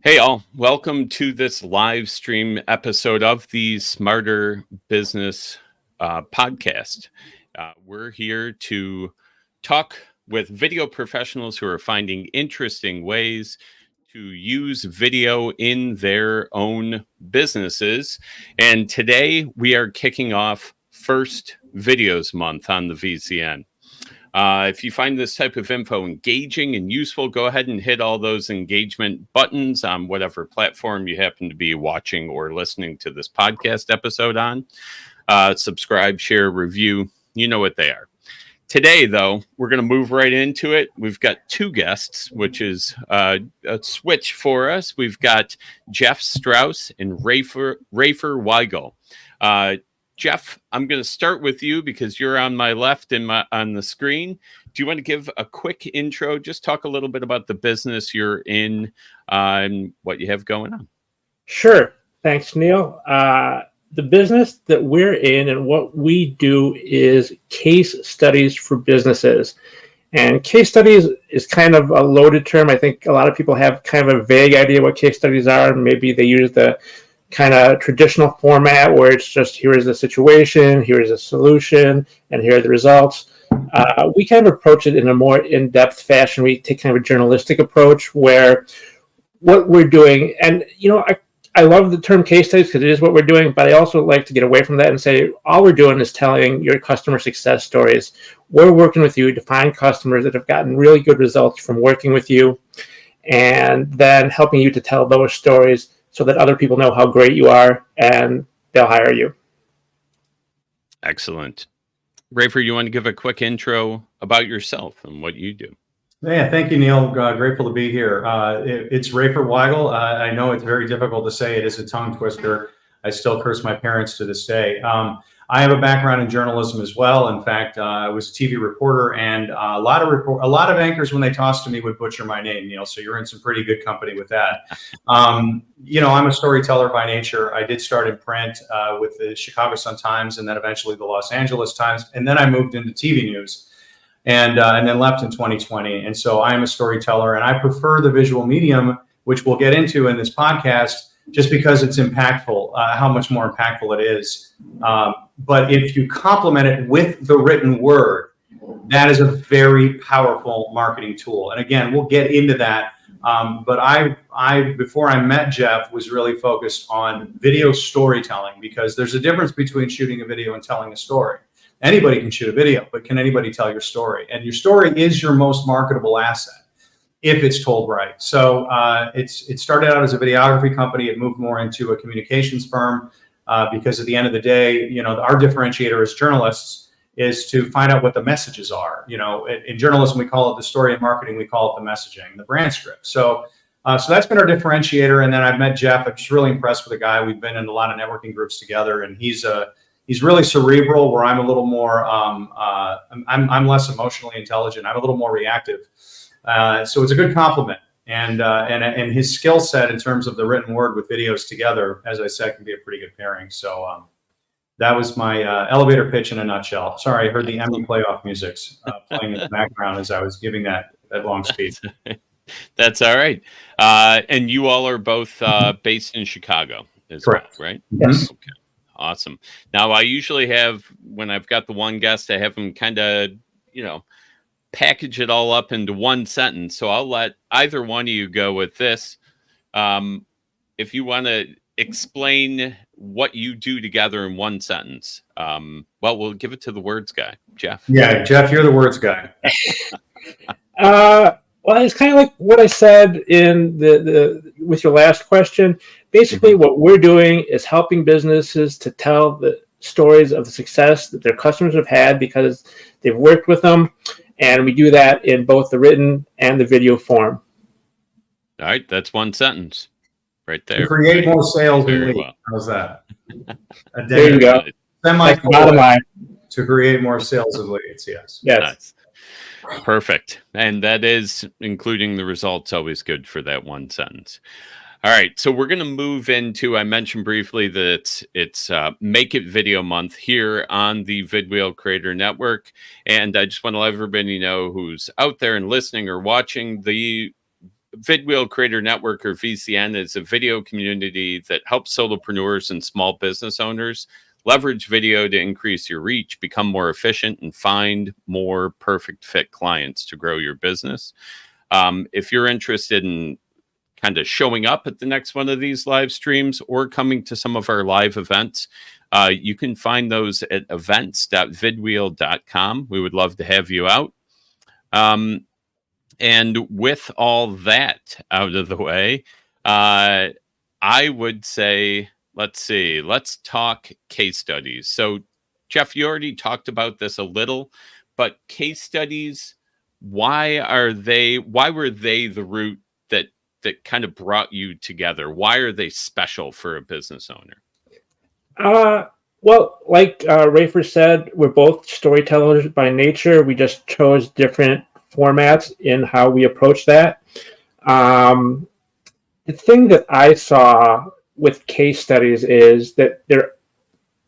Hey, all. Welcome to this live stream episode of the Smarter Business podcast. We're here to talk with video professionals who are finding interesting ways to use video in their own businesses. And today we are kicking off First Videos Month on the VCN. If you find this type of info engaging and useful, go ahead and hit all those engagement buttons on whatever platform you happen to be watching or listening to this podcast episode on. Subscribe, share, review. You know what they are. Today, though, we're going to move right into it. We've got two guests, which is a switch for us. We've got Geoff Strauss and Rafer Weigel. Geoff, I'm going to start with you because you're on my left on the screen. Do you want to give a quick intro? Just talk a little bit about the business you're in and what you have going on. Sure. Thanks, Neil. The business that we're in and what we do is case studies for businesses. And case studies is kind of a loaded term. I think a lot of people have kind of a vague idea what case studies are. Maybe they use the kind of traditional format where it's just here is the situation, here is a solution, and here are the results. We kind of approach it in a more in-depth fashion. We take kind of a journalistic approach where what we're doing, and I love the term case studies because it is what we're doing, but I also like to get away from that and say all we're doing is telling your customer success stories. We're working with you to find customers that have gotten really good results from working with you, and then helping you to tell those stories so that other people know how great you are and they'll hire you. Excellent. Rafer, you want to give a quick intro about yourself and what you do? Yeah, thank you, Neil. Grateful to be here. It's Rafer Weigel. I know it's very difficult to say. It is a tongue twister. I still curse my parents to this day. I have a background in journalism as well. In fact, I was a TV reporter, and a lot of anchors, when they tossed to me, would butcher my name, Neil. So you're in some pretty good company with that. I'm a storyteller by nature. I did start in print with the Chicago Sun-Times, and then eventually the Los Angeles Times, and then I moved into TV news, and then left in 2020. And so I am a storyteller, and I prefer the visual medium, which we'll get into in this podcast, just because it's impactful, how much more impactful it is. But if you complement it with the written word, that is a very powerful marketing tool. And again, we'll get into that. But I before I met Geoff, was really focused on video storytelling, because there's a difference between shooting a video and telling a story. Anybody can shoot a video, but can anybody tell your story? And your story is your most marketable asset if it's told right. So it started out as a videography company. It moved more into a communications firm because at the end of the day, our differentiator as journalists is to find out what the messages are. In journalism, we call it the story. In marketing, we call it the messaging, the brand script. So that's been our differentiator. And then I've met Geoff. I'm just really impressed with the guy. We've been in a lot of networking groups together, and he's really cerebral, where I'm a little more, I'm less emotionally intelligent. I'm a little more reactive. So it's a good compliment, and his skill set in terms of the written word with videos together, as I said, can be a pretty good pairing. So that was my elevator pitch in a nutshell. Sorry, I heard the Emmy playoff music playing in the background as I was giving that long speech. That's all right. And you all are both based in Chicago as Correct. well, right? Yes. Okay. Awesome. Now, I usually have, when I've got the one guest, I have them kind of, package it all up into one sentence. So I'll let either one of you go with this. If you want to explain what you do together in one sentence, we'll give it to the words guy, Geoff. Yeah, Geoff, you're the words guy. Well, it's kind of like what I said in with your last question. Basically, what we're doing is helping businesses to tell the stories of the success that their customers have had because they've worked with them. And we do that in both the written and the video form. All right. That's one sentence right there. To create more sales. Very well. How's that? There you go. Bottom line. To create more sales of leads. Yes. Nice. Perfect. And that is, including the results, always good for that one sentence. All right, so we're going to move into, I mentioned briefly that it's Make It Video Month here on the Vidwheel Creator Network. And I just want to let everybody know who's out there and listening or watching, the Vidwheel Creator Network, or VCN, is a video community that helps solopreneurs and small business owners leverage video to increase your reach, become more efficient, and find more perfect fit clients to grow your business. If you're interested in kind of showing up at the next one of these live streams or coming to some of our live events, you can find those at events.vidwheel.com. We would love to have you out. And with all that out of the way, I would say, let's talk case studies. So, Geoff, you already talked about this a little, but case studies, why were they the route that kind of brought you together? Why are they special for a business owner? Well, like Rafer said, we're both storytellers by nature. We just chose different formats in how we approach that. The thing that I saw with case studies is that they're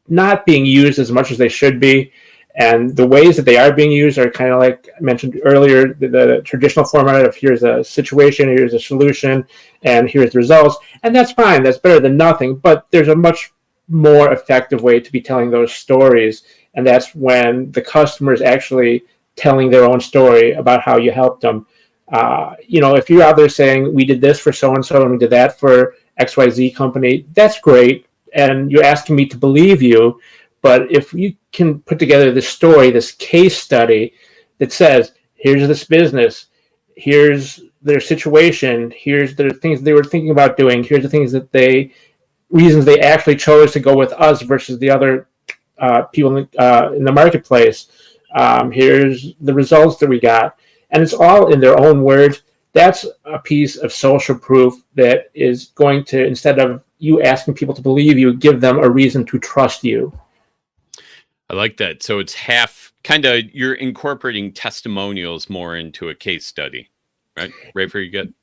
not being used as much as they should be. And the ways that they are being used are kind of like I mentioned earlier, the traditional format of here's a situation, here's a solution, and here's the results. And that's fine. That's better than nothing. But there's a much more effective way to be telling those stories. And that's when the customer is actually telling their own story about how you helped them. If you're out there saying, we did this for so-and-so and we did that for XYZ company, that's great. And you're asking me to believe you. But if you can put together this story, this case study that says, here's this business, here's their situation, here's the things they were thinking about doing, here's the things that reasons they actually chose to go with us versus the other people in the marketplace. Here's the results that we got. And it's all in their own words. That's a piece of social proof that is going to, instead of you asking people to believe you, give them a reason to trust you. I like that. So it's half kind of, you're incorporating testimonials more into a case study, right? Rafer, you good?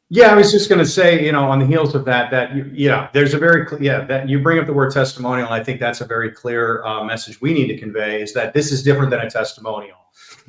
Yeah, I was just going to say, on the heels of that there's a very that you bring up the word testimonial. And I think that's a very clear message we need to convey, is that this is different than a testimonial.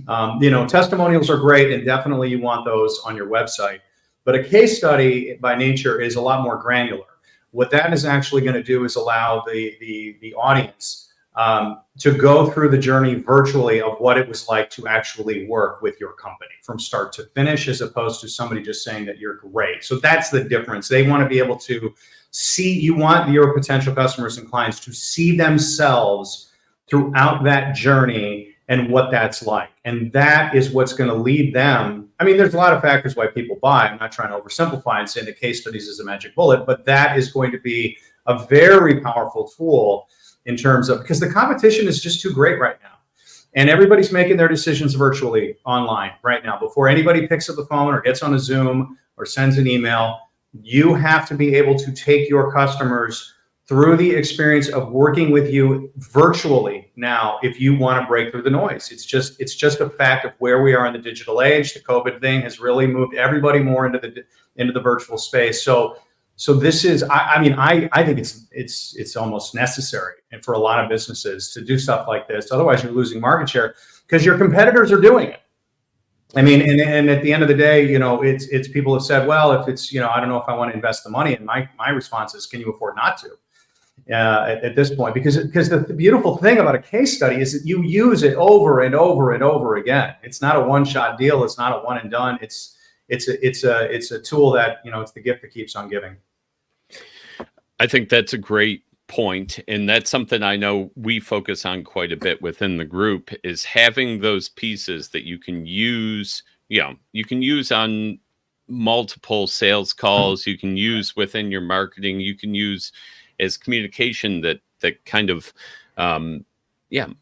Testimonials are great, and definitely you want those on your website. But a case study by nature is a lot more granular. What that is actually going to do is allow the audience to go through the journey virtually of what it was like to actually work with your company from start to finish, as opposed to somebody just saying that you're great. So that's the difference. They want to be able to see, you want your potential customers and clients to see themselves throughout that journey and what that's like. And that is what's going to lead them. I mean, there's a lot of factors why people buy. I'm not trying to oversimplify and say the case studies is a magic bullet, but that is going to be a very powerful tool in terms of, because the competition is just too great right now. And everybody's making their decisions virtually online right now. Before anybody picks up the phone or gets on a Zoom or sends an email, you have to be able to take your customers through the experience of working with you virtually now if you want to break through the noise. It's just a fact of where we are in the digital age. The COVID thing has really moved everybody more into the virtual space. So this is, I think it's almost necessary, and for a lot of businesses to do stuff like this. Otherwise, you're losing market share because your competitors are doing it. I mean, and at the end of the day, it's people have said, well, if it's, I don't know if I want to invest the money. And my response is, can you afford not to? At this point, because the beautiful thing about a case study is that you use it over and over and over again. It's not a one-shot deal. It's not a one and done. It's a tool that, it's the gift that keeps on giving. I think that's a great point, and that's something I know we focus on quite a bit within the group, is having those pieces that you can use. You can use on multiple sales calls. You can use within your marketing. You can use as communication that kind of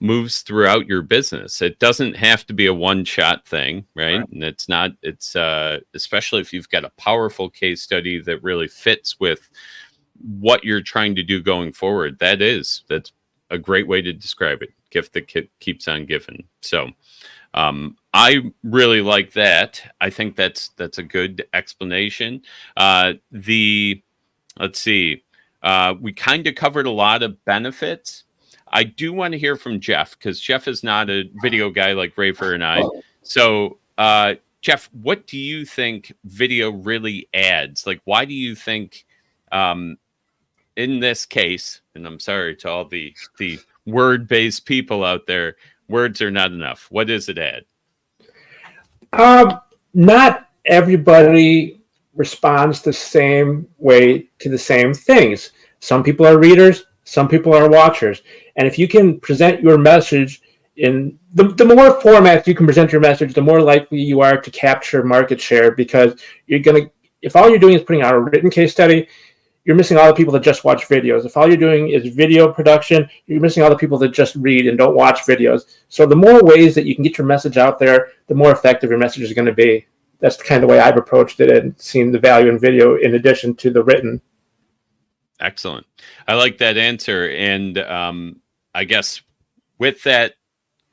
moves throughout your business. It doesn't have to be a one-shot thing, right? And it's especially if you've got a powerful case study that really fits with what you're trying to do going forward. That's a great way to describe it. Gift that keeps on giving. So I really like that. I think that's a good explanation. Let's see. We kind of covered a lot of benefits. I do want to hear from Geoff, because Geoff is not a video guy like Rafer and I. So Geoff, what do you think video really adds? Like, why do you think, in this case, and I'm sorry to all the word-based people out there, words are not enough. What does it add? Not everybody responds the same way to the same things. Some people are readers, some people are watchers. And if you can present your message in the more formats you can present your message, the more likely you are to capture market share, because if all you're doing is putting out a written case study, you're missing all the people that just watch videos. If all you're doing is video production, you're missing all the people that just read and don't watch videos. So the more ways that you can get your message out there, the more effective your message is going to be. That's kind of the way I've approached it and seen the value in video in addition to the written. Excellent. I like that answer. And I guess with that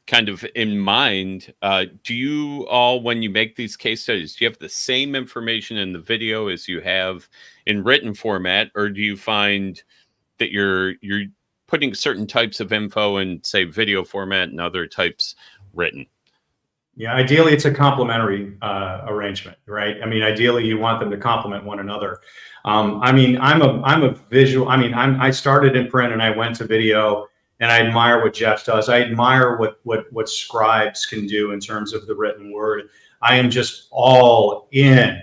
kind of in mind, do you all, when you make these case studies, do you have the same information in the video as you have in written format, or do you find that you're putting certain types of info in, say, video format and other types written? Yeah, ideally it's a complementary arrangement, right? I mean, ideally you want them to complement one another. I mean, I'm a visual. I mean, I started in print and I went to video, and I admire what Geoff does. I admire what scribes can do in terms of the written word. I am just all in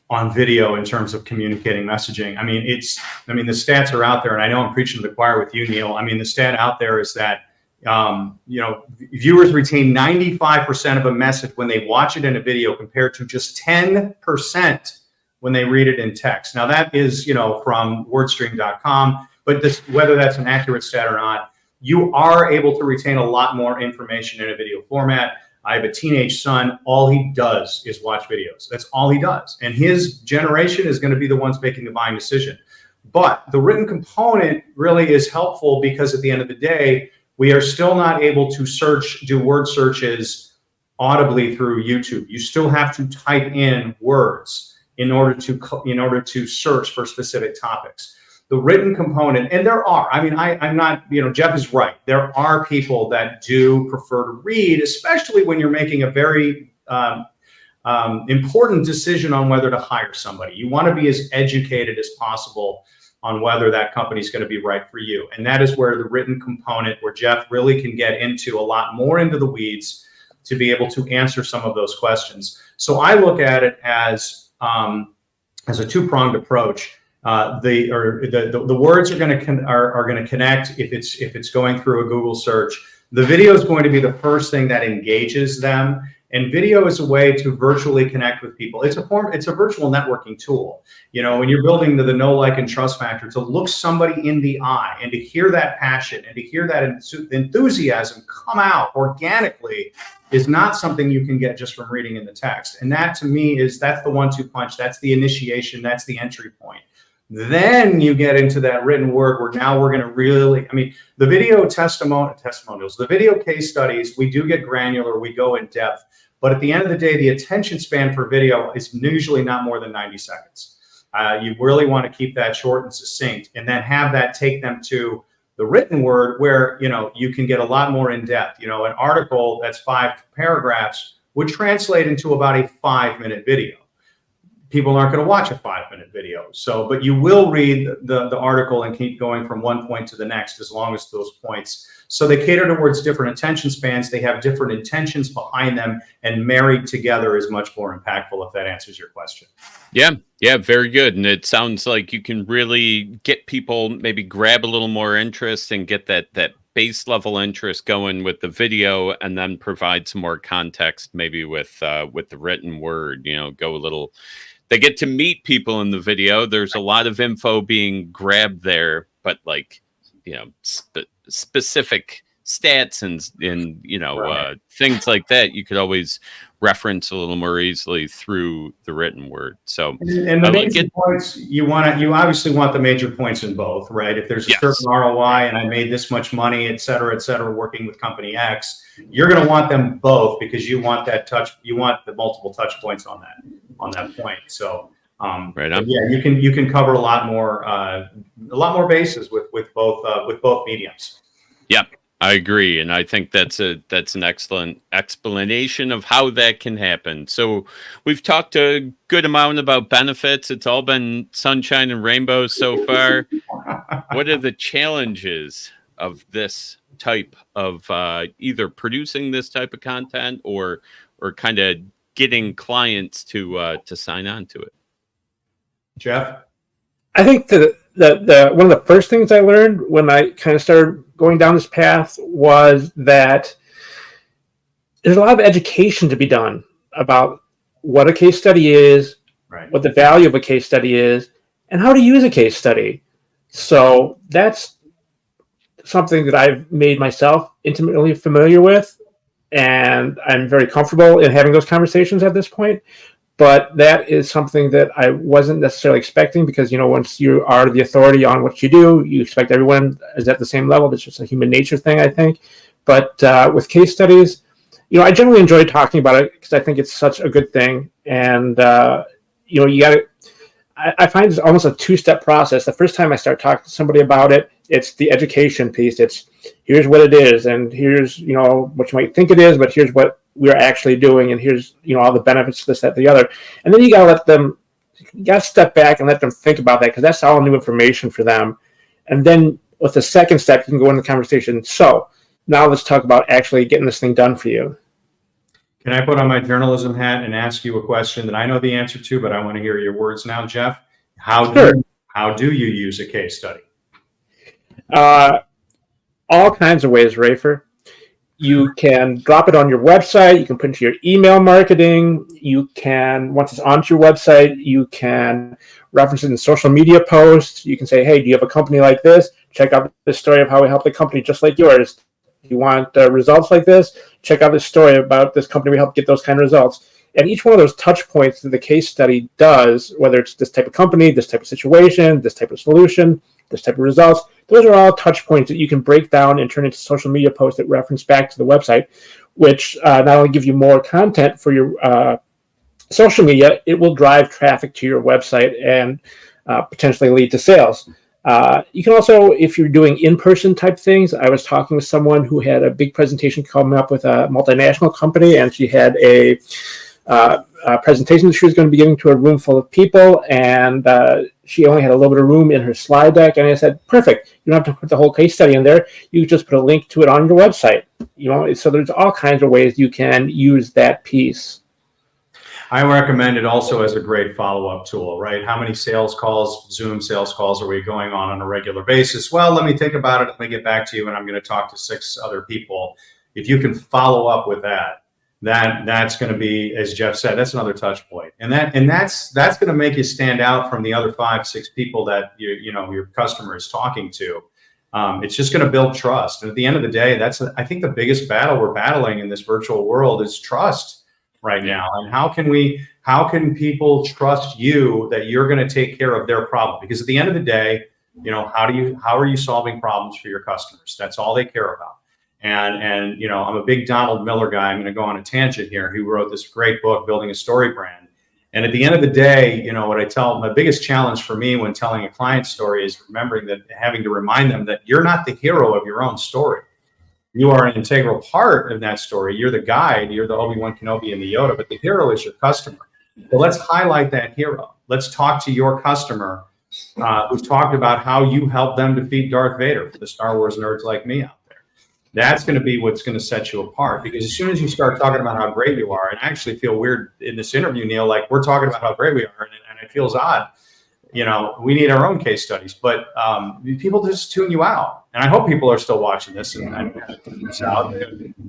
on video in terms of communicating messaging. I mean, the stats are out there, and I know I'm preaching to the choir with you, Neil. I mean, the stat out there is that, viewers retain 95% of a message when they watch it in a video, compared to just 10% when they read it in text. Now that is, from wordstream.com, but whether that's an accurate stat or not, you are able to retain a lot more information in a video format. I have a teenage son. All he does is watch videos. That's all he does. And his generation is going to be the ones making the buying decision. But the written component really is helpful, because at the end of the day, we are still not able to do word searches audibly through YouTube. You still have to type in words in order to search for specific topics. The written component, and there are, I'm not, Geoff is right. There are people that do prefer to read, especially when you're making a very important decision on whether to hire somebody. You want to be as educated as possible on whether that company is going to be right for you. And that is where the written component, where Geoff really can get into a lot more into the weeds to be able to answer some of those questions. So I look at it as a two-pronged approach. The words are going to connect if it's going through a Google search. The video is going to be the first thing that engages them, and video is a way to virtually connect with people. It's a virtual networking tool. When you're building the know, like, and trust factor, to look somebody in the eye and to hear that passion and to hear that enthusiasm come out organically is not something you can get just from reading in the text. And that, to me, that's the 1-2 punch. That's the initiation. That's the entry point. Then you get into that written word, where now we're going to really, the video testimonials, the video case studies, we do get granular, we go in depth, but at the end of the day, the attention span for video is usually not more than 90 seconds. You really want to keep that short and succinct, and then have that take them to the written word, where, you can get a lot more in depth. An article that's 5 paragraphs would translate into about a 5-minute video. People aren't going to watch a 5-minute video. But you will read the article and keep going from one point to the next, as long as those points. So they cater towards different attention spans. They have different intentions behind them, and married together is much more impactful, if that answers your question. Yeah, very good. And it sounds like you can really get people, maybe grab a little more interest and get that base level interest going with the video, and then provide some more context, maybe with the written word, go a little. They get to meet people in the video. There's a lot of info being grabbed there, but specific stats and Right. Things like that, you could always reference a little more easily through the written word. So, and the major points, you obviously want the major points in both, right? If there's a certain ROI and I made this much money, et cetera, working with company X, you're going to want them both, because you want the multiple touch points on that point. So, right on. Yeah, you can cover a lot more bases with both mediums. Yeah. I agree, and I think that's an excellent explanation of how that can happen. So we've talked a good amount about benefits. It's all been sunshine and rainbows so far. What are the challenges of this type of either producing this type of content or kind of getting clients to sign on to it? Geoff? I think the one of the first things I learned when I kind of started going down this path was that there's a lot of education to be done about what a case study is, Right. what the value of a case study is, and how to use a case study. So that's something that I've made myself intimately familiar with, and I'm very comfortable in having those conversations at this point. But that is something that I wasn't necessarily expecting because, once you are the authority on what you do, you expect everyone is at the same level. It's just a human nature thing, I think. But with case studies, I generally enjoy talking about it because I think it's such a good thing. And, you got to, I find it's almost a two-step process. The first time I start talking to somebody about it, it's the education piece. It's here's what it is, and here's what you might think it is, but here's what we're actually doing, and here's all the benefits, this, that, the other. And then you got to step back and let them think about that because that's all new information for them. And then with the second step, you can go into the conversation. So now let's talk about actually getting this thing done for you. Can I put on my journalism hat and ask you a question that I know the answer to, but I want to hear your words now, Geoff? How do you use a case study? All kinds of ways, Rafer. You can drop it on your website. You can put it into your email marketing. You can, once it's onto your website, you can reference it in social media posts. You can say, hey, do you have a company like this? Check out this story of how we helped a company just like yours. If you want results like this, check out this story about this company we helped get those kind of results. And each one of those touch points that the case study does, whether it's this type of company, this type of situation, this type of solution, this type of results, those are all touch points that you can break down and turn into social media posts that reference back to the website, which not only give you more content for your social media, it will drive traffic to your website and potentially lead to sales. You can also, if you're doing in-person type things, I was talking with someone who had a big presentation coming up with a multinational company, and she had a presentation that she was going to be giving to a room full of people, and she only had a little bit of room in her slide deck. And I said, perfect. You don't have to put the whole case study in there. You just put a link to it on your website. So there's all kinds of ways you can use that piece. I recommend it also as a great follow-up tool, right? How many sales calls, Zoom sales calls, are we going on a regular basis? Well, let me think about it. Let me get back to you, and I'm going to talk to 6 other people. If you can follow up with that's going to be, as Geoff said, that's another touch point, and that's going to make you stand out from the other 5, 6 people that your customer is talking to. It's just going to build trust, and at the end of the day, I think the biggest battle we're battling in this virtual world is trust right now. And how can people trust you that you're going to take care of their problem? Because at the end of the day, how are you solving problems for your customers? That's all they care about. And I'm a big Donald Miller guy. I'm going to go on a tangent here. He wrote this great book, Building a Story Brand. And at the end of the day, what I tell, my biggest challenge for me when telling a client story is having to remind them that you're not the hero of your own story. You are an integral part of that story. You're the guide. You're the Obi-Wan Kenobi and the Yoda, but the hero is your customer. So let's highlight that hero. Let's talk to your customer who's talked about how you helped them defeat Darth Vader for the Star Wars nerds like me out there. That's going to be what's going to set you apart, because as soon as you start talking about how great you are, and I actually feel weird in this interview, Neil, like we're talking about how great we are, and it feels odd. We need our own case studies, but people just tune you out. And I hope people are still watching this and tune this out.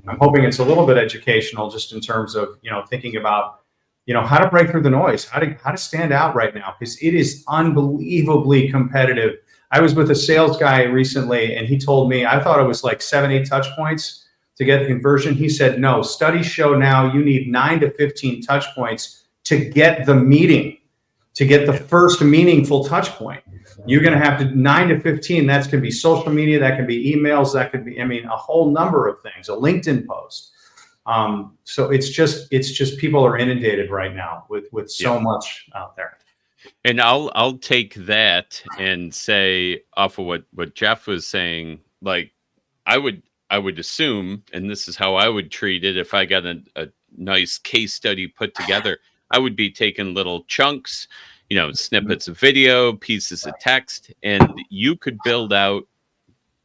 I'm hoping it's a little bit educational, just in terms of thinking about how to break through the noise, how to stand out right now, because it is unbelievably competitive. I was with a sales guy recently, and he told me, I thought it was like 7, 8 touch points to get the conversion. He said, no, studies show now you need 9 to 15 touch points to get the meeting. To get the first meaningful touch point, you're going to have to 9 to 15. That's going to be social media. That can be emails. That could be, a whole number of things, a LinkedIn post. So it's just people are inundated right now with so much out there. And I'll take that and say, off of what Geoff was saying, like I I would assume, and this is how I would treat it if I got a nice case study put together, I would be taking little chunks, snippets of video, pieces of text, and you could build out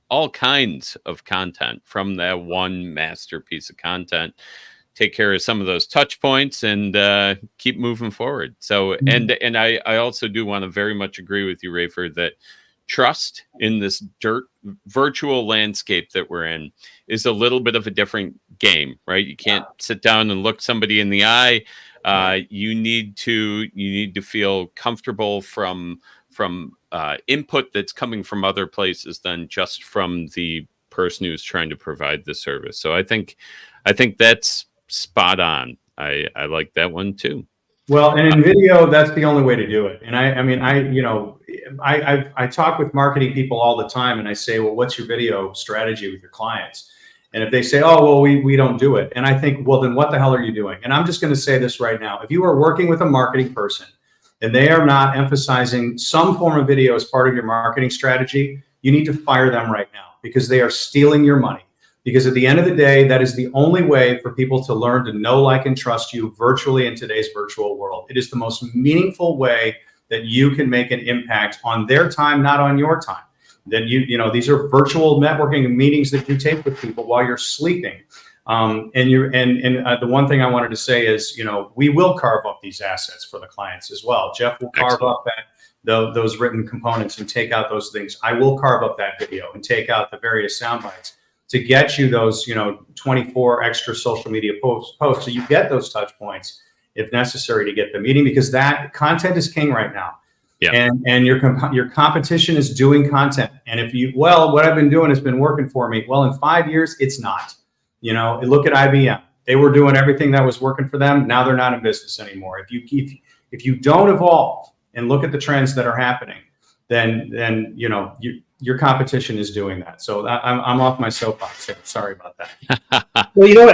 all kinds of content from that one masterpiece of content. Take care of some of those touch points and keep moving forward. So, and I also do want to very much agree with you, Rafer, that trust in this virtual landscape that we're in is a little bit of a different game, right? You can't sit down and look somebody in the eye. You need to feel comfortable from input that's coming from other places than just from the person who's trying to provide the service. So I think that's spot on. I like that one too. Well, and in video, that's the only way to do it. And I talk with marketing people all the time, and I say, well, what's your video strategy with your clients? And if they say, oh, well, we don't do it. And I think, well, then what the hell are you doing? And I'm just going to say this right now. If you are working with a marketing person and they are not emphasizing some form of video as part of your marketing strategy, you need to fire them right now, because they are stealing your money. Because at the end of the day, that is the only way for people to learn to know, like, and trust you virtually in today's virtual world. It is the most meaningful way that you can make an impact on their time, not on your time. That these are virtual networking meetings that you take with people while you're sleeping. The one thing I wanted to say is, we will carve up these assets for the clients as well. Geoff will carve up those written components and take out those things. I will carve up that video and take out the various sound bites to get you those, 24 extra social media posts. So you get those touch points if necessary to get the meeting, because that content is king right now. Yeah. And your competition is doing content. And what I've been doing has been working for me. Well, in 5 years, it's not. Look at IBM. They were doing everything that was working for them. Now they're not in business anymore. If you don't evolve and look at the trends that are happening, then your competition is doing that. So I'm off my soapbox. Sorry about that. Well, go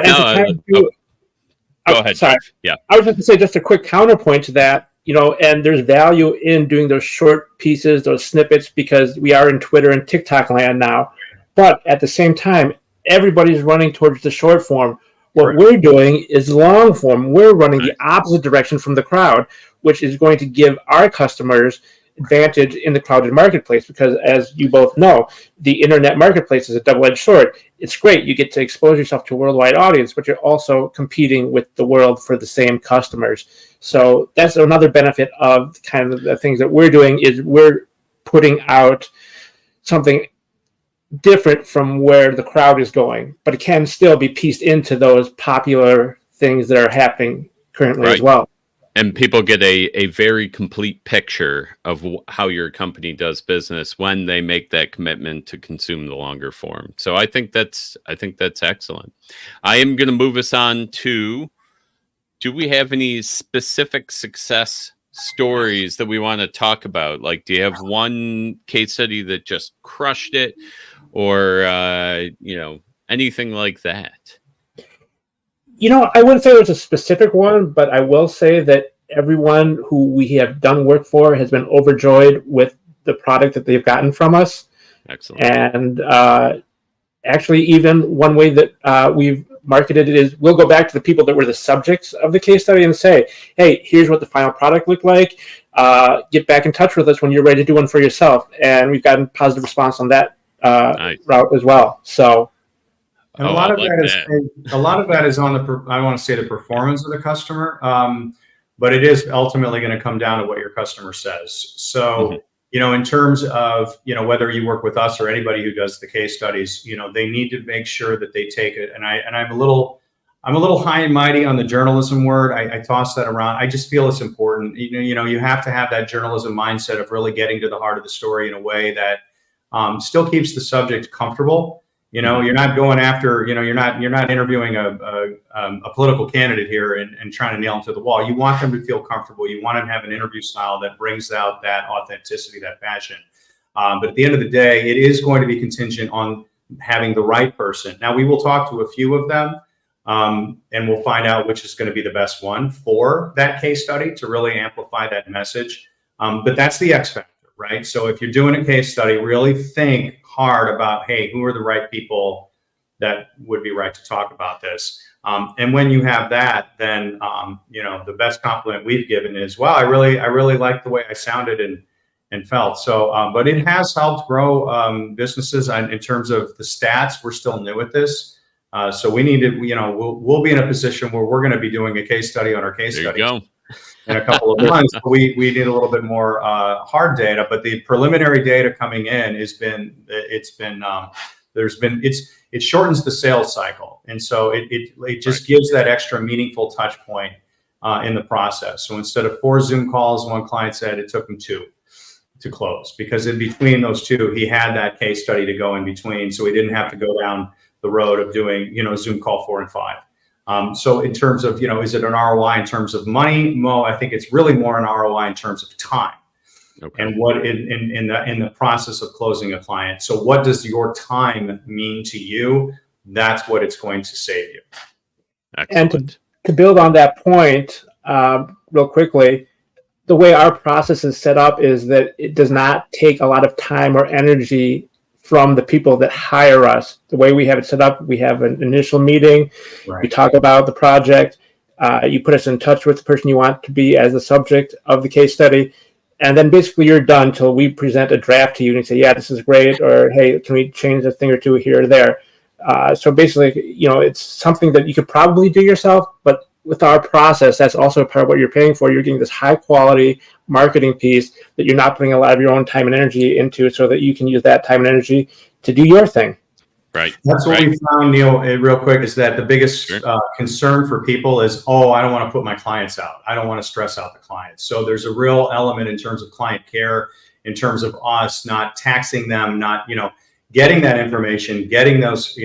ahead. Sorry. Yeah. I was going to say just a quick counterpoint to that, and there's value in doing those short pieces, those snippets, because we are in Twitter and TikTok land now. But at the same time, everybody's running towards the short form. What we're doing is long form. We're running the opposite direction from the crowd, which is going to give our customers advantage in the crowded marketplace, because as you both know, the internet marketplace is a double-edged sword. It's great. You get to expose yourself to a worldwide audience, but you're also competing with the world for the same customers. So that's another benefit of kind of the things that we're doing, is we're putting out something different from where the crowd is going, but it can still be pieced into those popular things that are happening currently as well. And people get a very complete picture of how your company does business when they make that commitment to consume the longer form. So I think that's excellent. I am going to move us on to, do we have any specific success stories that we want to talk about? Like, do you have one case study that just crushed it, or anything like that? I wouldn't say there's a specific one, but I will say that everyone who we have done work for has been overjoyed with the product that they've gotten from us. Excellent. And actually, even one way that we've marketed it is we'll go back to the people that were the subjects of the case study and say, hey, here's what the final product looked like. Get back in touch with us when you're ready to do one for yourself. And we've gotten positive response on that route as well. So. And a lot of that is on I want to say the performance of the customer, but it is ultimately going to come down to what your customer says. So, in terms of, whether you work with us or anybody who does the case studies, they need to make sure that they take it. And I'm a little high and mighty on the journalism word. I toss that around. I just feel it's important. You have to have that journalism mindset of really getting to the heart of the story in a way that still keeps the subject comfortable. You're not going after, you're not interviewing a political candidate here and trying to nail them to the wall. You want them to feel comfortable. You want them to have an interview style that brings out that authenticity, that passion. But at the end of the day, it is going to be contingent on having the right person. Now, we will talk to a few of them, and we'll find out which is going to be the best one for that case study to really amplify that message. But that's the X factor. Right. So if you're doing a case study, really think hard about, hey, who are the right people that would be right to talk about this. And when you have that, then the best compliment we've given is, "Wow, I really like the way I sounded and felt." So, but it has helped grow businesses. In terms of the stats, we're still new at this, so we need to, we'll be in a position where we're going to be doing a case study on our case study in a couple of months. We need a little bit more hard data, but the preliminary data coming in it shortens the sales cycle, and so it just gives that extra meaningful touch point in the process. So instead of 4 Zoom calls, one client said it took him 2 to close, because in between those 2, he had that case study to go in between, so he didn't have to go down the road of doing Zoom call 4 and 5. So in terms of is it an ROI in terms of money, Mo? I think it's really more an ROI in terms of time. Okay. And what in the process of closing a client. So what does your time mean to you? That's what it's going to save you. Excellent. And to build on that point, real quickly, the way our process is set up is that it does not take a lot of time or energy from the people that hire us. The way we have it set up, we have an initial meeting. Right. We talk about the project. You put us in touch with the person you want to be as the subject of the case study. And then basically you're done till we present a draft to you and say, yeah, this is great, or hey, can we change a thing or two here or there? So basically, it's something that you could probably do yourself, but with our process, that's also part of what you're paying for. You're getting this high quality marketing piece that you're not putting a lot of your own time and energy into, so that you can use that time and energy to do your thing. Right. That's what we found, Neil, real quick, is that the biggest concern for people is, I don't want to put my clients out. I don't want to stress out the clients. So there's a real element in terms of client care, in terms of us not taxing them, not, getting that information, getting those,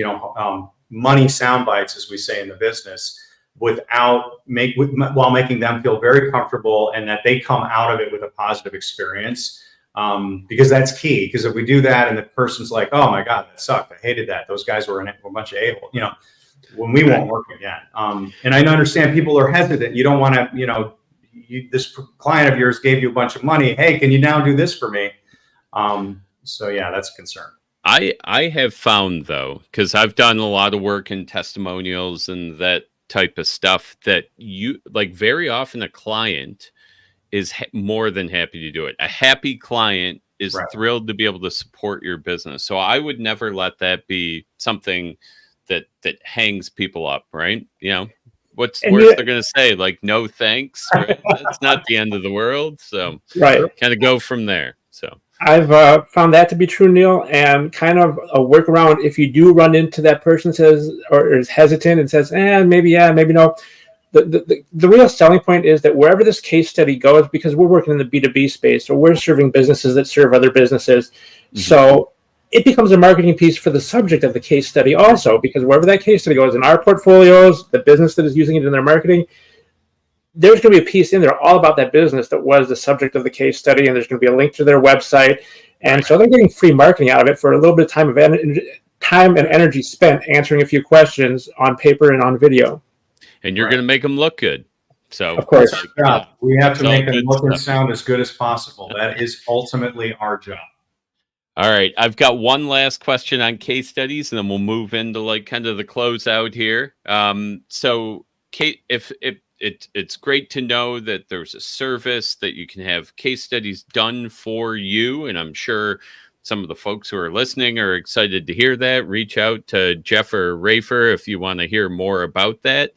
money sound bites, as we say in the business, while making them feel very comfortable and that they come out of it with a positive experience. Because that's key. Because if we do that and the person's like, "Oh my God, that sucked. I hated that. Those guys were a bunch of a-hole," when we won't work again. And I understand people are hesitant. You don't want to, this client of yours gave you a bunch of money. Hey, can you now do this for me? So yeah, that's a concern. I have found, though, because I've done a lot of work in testimonials and that type of stuff, that very often a client is more than happy to do it. A happy client is thrilled to be able to support your business. So I would never let that be something that hangs people up, right? What's worse they're going to say? Like, no thanks, right? That's not the end of the world. So kind of go from there. So I've found that to be true, Neil, and kind of a workaround if you do run into that person says, or is hesitant and says, maybe yeah, maybe no. The real selling point is that wherever this case study goes, because we're working in the B2B space, so we're serving businesses that serve other businesses. Mm-hmm. So it becomes a marketing piece for the subject of the case study also, because wherever that case study goes in our portfolios, the business that is using it in their marketing, there's going to be a piece in there all about that business that was the subject of the case study, and there's going to be a link to their website. And so they're getting free marketing out of it for a little bit of time and energy spent answering a few questions on paper and on video. And you're going to make them look good. So of course, we have to make them look and sound as good as possible. That is ultimately our job. All right. I've got one last question on case studies, and then we'll move into kind of the closeout here. So Kate, if it's great to know that there's a service that you can have case studies done for you. And I'm sure some of the folks who are listening are excited to hear that. Reach out to Geoff or Rafer if you want to hear more about that.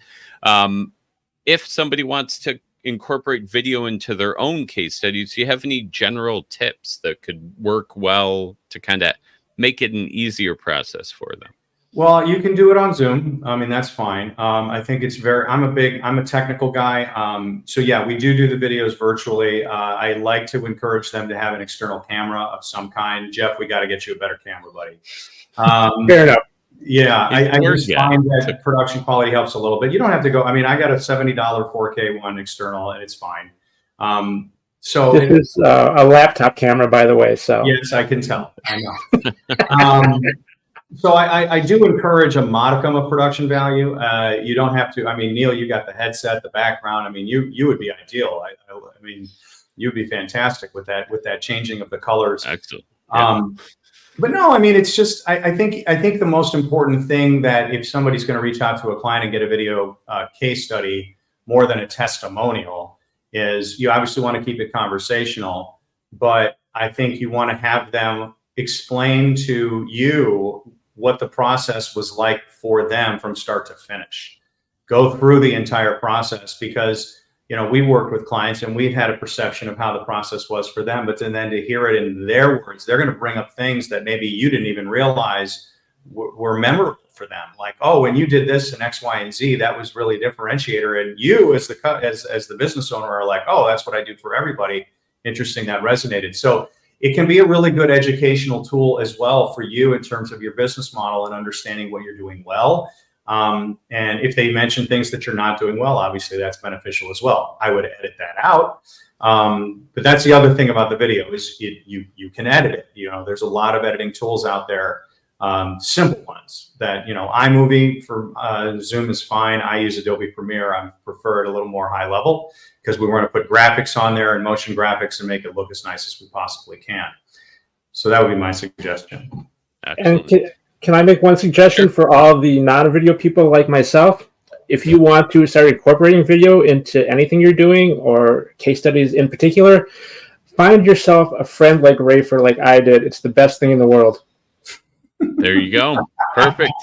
If somebody wants to incorporate video into their own case studies, do you have any general tips that could work well to kind of make it an easier process for them? Well, you can do it on Zoom. I mean, that's fine. I think it's I'm a technical guy. So yeah, we do the videos virtually. I like to encourage them to have an external camera of some kind. Geoff, we got to get you a better camera, buddy. Fair enough. Yeah, I just find that production quality helps a little bit. You don't have to go. I mean, I got a $70 4K one external, and it's fine. So this is a laptop camera, by the way. So yes, I can tell. I know. So I do encourage a modicum of production value. You don't have to. I mean, Neil, you got the headset, the background. I mean, you would be ideal. I mean, you'd be fantastic with that changing of the colors. Excellent. Yeah. But no, I mean, it's just, I think the most important thing that if somebody's going to reach out to a client and get a video case study more than a testimonial is you obviously want to keep it conversational, but I think you want to have them explain to you what the process was like for them from start to finish. Go through the entire process, because we worked with clients and we had a perception of how the process was for them, but then to hear it in their words, they're going to bring up things that maybe you didn't even realize were memorable for them. Like, oh, when you did this and X, Y, and Z, that was really a differentiator. And you as the business owner are like, oh, that's what I do for everybody. Interesting, that resonated. So it can be a really good educational tool as well for you in terms of your business model and understanding what you're doing well. And if they mention things that you're not doing well, obviously that's beneficial as well. I would edit that out. But that's the other thing about the video is you can edit it. There's a lot of editing tools out there, simple ones that, iMovie for Zoom is fine. I use Adobe Premiere. I prefer it a little more high level because we want to put graphics on there and motion graphics and make it look as nice as we possibly can. So that would be my suggestion. Excellent. And can I make one suggestion for all the non-video people like myself? If you want to start incorporating video into anything you're doing or case studies in particular, find yourself a friend like Rafer, like I did. It's the best thing in the world. There you go. Perfect.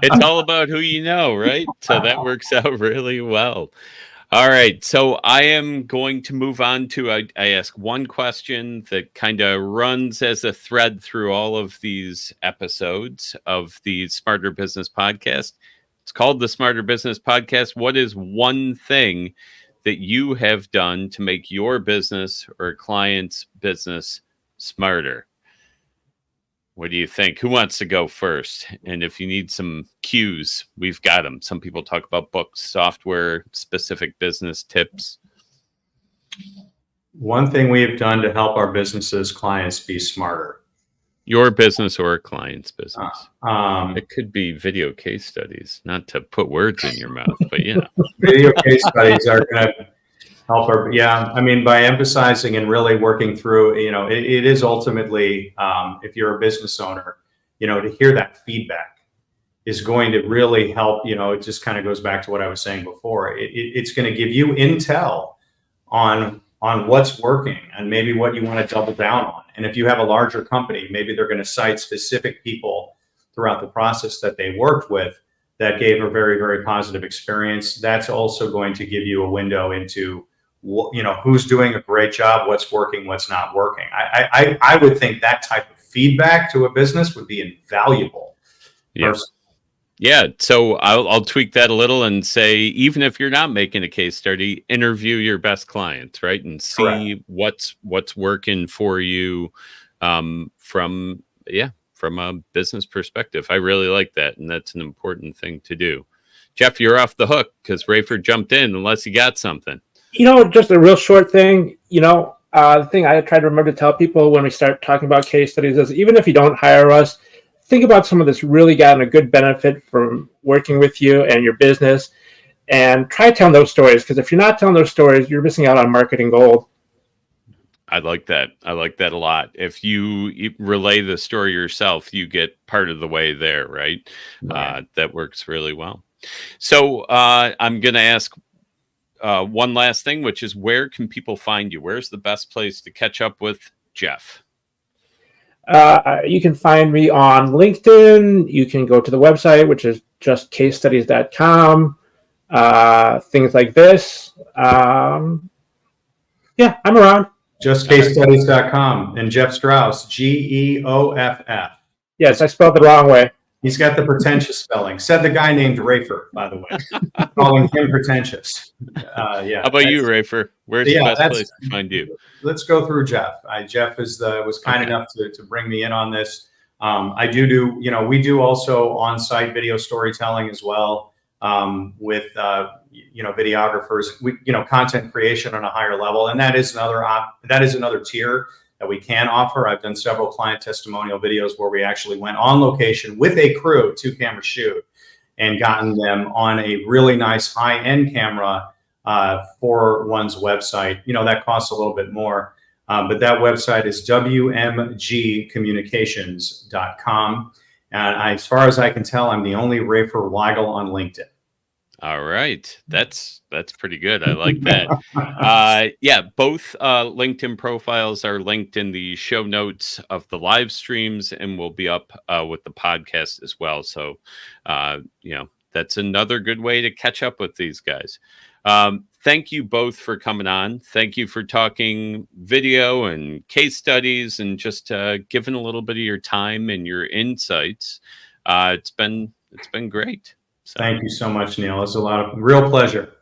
It's all about who you know, right? So that works out really well. All right. So I am going to move on to, I ask one question that kind of runs as a thread through all of these episodes of the Smarter Business Podcast. It's called the Smarter Business Podcast. What is one thing that you have done to make your business or a client's business smarter? What do you think? Who wants to go first? And if you need some cues, we've got them. Some people talk about books, software, specific business tips. One thing we have done to help our businesses, clients be smarter. Your business or a client's business. It could be video case studies, not to put words in your mouth, but Video case studies are going to help our, by emphasizing and really working through, it is ultimately, if you're a business owner, to hear that feedback is going to really help. It just kind of goes back to what I was saying before. It's going to give you intel on what's working and maybe what you want to double down on. And if you have a larger company, maybe they're going to cite specific people throughout the process that they worked with that gave a very, very positive experience. That's also going to give you a window into who's doing a great job, what's working, what's not working. I would think that type of feedback to a business would be invaluable. Yeah. So I'll tweak that a little and say, even if you're not making a case study, interview your best clients, right? And see what's working for you from a business perspective. I really like that. And that's an important thing to do. Geoff, you're off the hook because Rafer jumped in unless you got something. Just a real short thing, the thing I try to remember to tell people when we start talking about case studies is even if you don't hire us, think about someone that's really gotten a good benefit from working with you and your business and try telling those stories. Because if you're not telling those stories, you're missing out on marketing gold. I like that. I like that a lot. If you relay the story yourself, you get part of the way there, right? That works really well. So I'm going to ask one last thing, which is where can people find you? Where's the best place to catch up with Geoff? You can find me on LinkedIn. You can go to the website, which is justcasestudies.com. Things like this. I'm around. Justcasestudies.com and Geoff Strauss, Geoff. Yes, I spelled it the wrong way. He's got the pretentious spelling. Said the guy named Rafer, by the way, calling him pretentious. How about you, Rafer? Where's the best place to find you? Let's go through Geoff. Geoff was kind enough to bring me in on this. I do we do also on-site video storytelling as well with videographers. Content creation on a higher level, and that is another tier that we can offer. I've done several client testimonial videos where we actually went on location with a crew, 2-camera shoot, and gotten them on a really nice high-end camera for one's website. That costs a little bit more. But that website is wmgcommunications.com. And as far as I can tell, I'm the only Rafer Weigel on LinkedIn. All right. That's pretty good. I like that. Yeah, both LinkedIn profiles are linked in the show notes of the live streams and will be up with the podcast as well. So, that's another good way to catch up with these guys. Thank you both for coming on. Thank you for talking video and case studies and just giving a little bit of your time and your insights. It's been great. So. Thank you so much, Neil. It's a lot of real pleasure.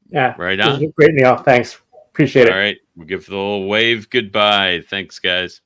Yeah. Right on. Great, Neil. Thanks. Appreciate it. All right. We'll give the little wave goodbye. Thanks, guys.